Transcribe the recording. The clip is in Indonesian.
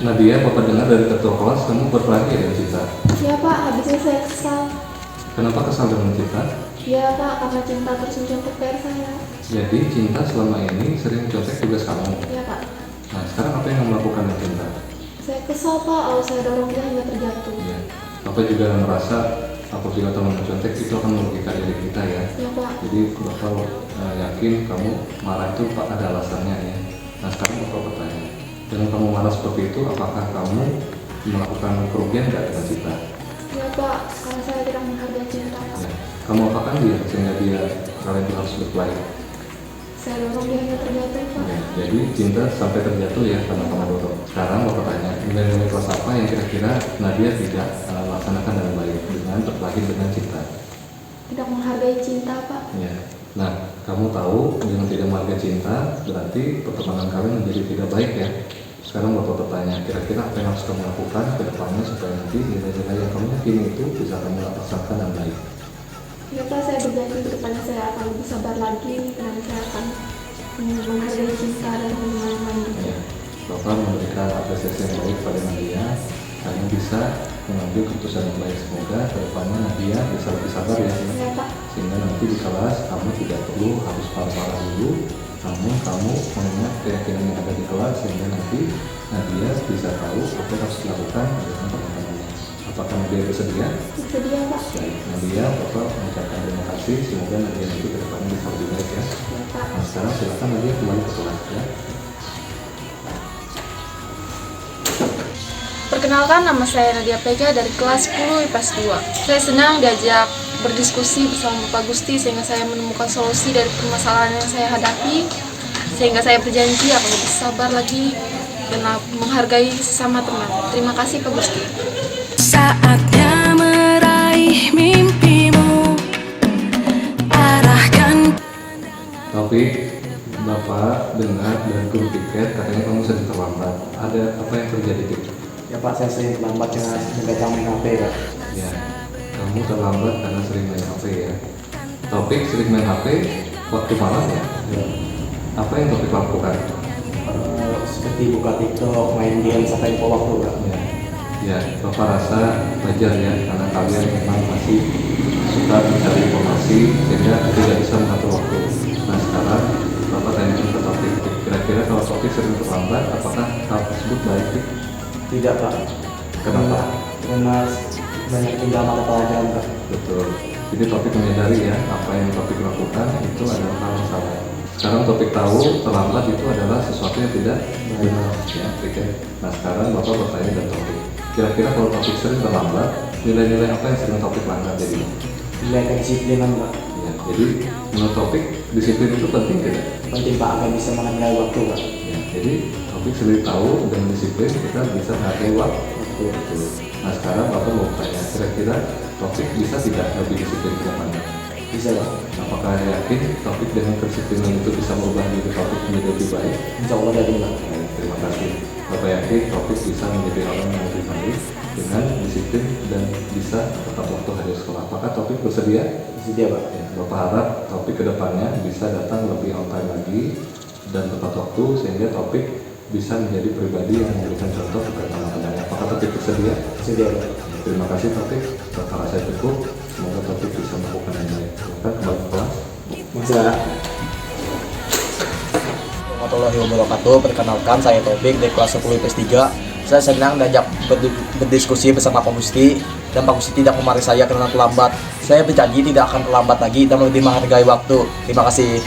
Nadia, Bapak dengar dari ketua kelas kamu berkelahi dengan Cinta. Iya Pak, habisnya saya kesal. Kenapa kesal dengan Cinta? Iya Pak, karena Cinta terus mencontoh PR saya. Jadi Cinta selama ini sering contek tugas kamu. Iya Pak. Nah, sekarang apa yang kamu lakukan dengan Cinta? Saya kesal Pak, kalau saya dorong dia hingga terjatuh. Ya. Bapak juga merasa apabila teman mencontek itu akan merugikan diri kita ya. Iya Pak. Jadi Bapak yakin kamu marah itu Pak ada alasannya ya. Nah, sekarang Bapak bertanya, dengan kamu marah seperti itu, apakah kamu melakukan kerugian nggak dengan Cinta? Iya Pak, karena saya tidak menghargai Cinta Pak. Ya. Kamu apakan dia sehingga dia kalian itu harus berkelahi? Saya dorong dia hingga terjatuh Pak. Ya, jadi Cinta sampai terjatuh ya karena kamu dorong. Sekarang Bapak tanya, nilai-nilai kelas apa yang kira-kira Nadia tidak laksanakan dengan baik dengan berkelahi dengan Cinta? Tidak menghargai Cinta Pak. Ya. Nah, kamu tahu dengan tidak menghargai Cinta berarti pertemanan kalian menjadi tidak baik ya. Sekarang Bapak bertanya, kira-kira apa yang harus kamu lakukan ke depannya supaya nanti nilai-nilai yang kamu yakini itu bisa kamu laksanakan dengan baik? Ya Pak, saya berjanji ke depannya saya akan lebih sabar lagi dan saya akan menghargai Cinta dan hubungan yang lain juga. Ya. Bapak memberikan apresiasi yang baik pada Nadia karena bisa mengambil keputusan yang baik. Semoga ke depannya Nadia bisa lebih sabar ya. Ya Pak. Sehingga nanti di kelas kamu tidak perlu harus marah-marah dulu, namun kamu mengingat keyakinan yang ada di kelas sehingga nanti Nadia bisa tahu apa yang harus dilakukan dengan teman-temannya. Apakah Nadia bersedia? Bersedia Pak. Baik, Nadia, Bapak mengucapkan terima kasih. Semoga Nadia nanti ke depannya bisa lebih baik ya. Ya Pak. Nah, sekarang silakan Nadia kembali ke kelas ya. Perkenalkan, nama saya Nadia Pega dari kelas 10 IPS 2. Saya senang diajak berdiskusi bersama Bapak Gusti sehingga saya menemukan solusi dari permasalahan yang saya hadapi, sehingga saya berjanji akan lebih sabar lagi dan menghargai sesama teman. Terima kasih Pak Gusti. Saatnya meraih mimpimu, arahkan. Tapi Bapak dengar dari guru tiket katanya kamu sedang terlambat. Ada apa yang terjadi Tik? Ya Pak, saya sering terlambat karena megang main HP Pak. Ya, kamu terlambat karena sering main HP ya. Topik sering main HP waktu malam ya. Apa yang Topik lakukan? Seperti buka TikTok, main game sampai lupa waktu Pak. Ya, Bapak rasa wajar ya karena kalian memang masih suka mencari informasi sehingga tidak bisa mengatur waktu. Nah, sekarang Bapak tanyakan ke Topik. Kira-kira kalau Topik sering terlambat, apakah hal tersebut baik? Tik? Tidak Pak. Kenapa? Karena banyak tinggal mata pelajaran Pak. Betul. Jadi Topik menyadari ya apa yang Topik lakukan itu adalah hal yang salah. Sekarang Topik tahu terlambat itu adalah sesuatu yang tidak benar ya. Oke. Nah, sekarang Bapak bertanya dan Topik. Kira-kira kalau Topik sering terlambat, nilai-nilai apa yang sering Topik langgar jadi? Nilai kedisiplinan Pak. Ya, jadi menurut Topik disiplin itu penting tidak? Penting Pak agar bisa menghargai waktu Pak. Ya, jadi Topik sendiri tahu dengan disiplin kita bisa menghargai waktu. Betul. Nah, sekarang Bapak mau tanya, kira-kira Topik bisa tidak lebih disiplin ke depannya? Bisa Pak. Apakah yakin Topik dengan kedisiplinan itu bisa merubah diri Topik menjadi lebih baik? Insya Allah yakin Pak. Baik, terima kasih. Bapak yakin Topik bisa menjadi orang yang lebih baik dengan disiplin dan bisa tepat waktu hadir sekolah. Apakah Topik bersedia? Bersedia Pak. Ya, Bapak harap Topik ke depannya bisa datang lebih on time lagi dan tepat waktu sehingga Topik bisa menjadi pribadi yang memberikan contoh kepada teman-temannya. Apakah Topik bersedia? Bersedia Pak. Terima kasih Topik. Bapak rasa cukup. Semoga Topik bisa melakukan yang baik. Silakan kembali ke kelas. Masa Warahmatullahi wabarakatuh. Perkenalkan, saya Taufik dari kelas 10 IPS 3. Saya senang diajak berdiskusi bersama Pak Gusti dan Pak Gusti tidak memarahi saya karena terlambat. Saya berjanji tidak akan terlambat lagi dan lebih menghargai waktu. Terima kasih.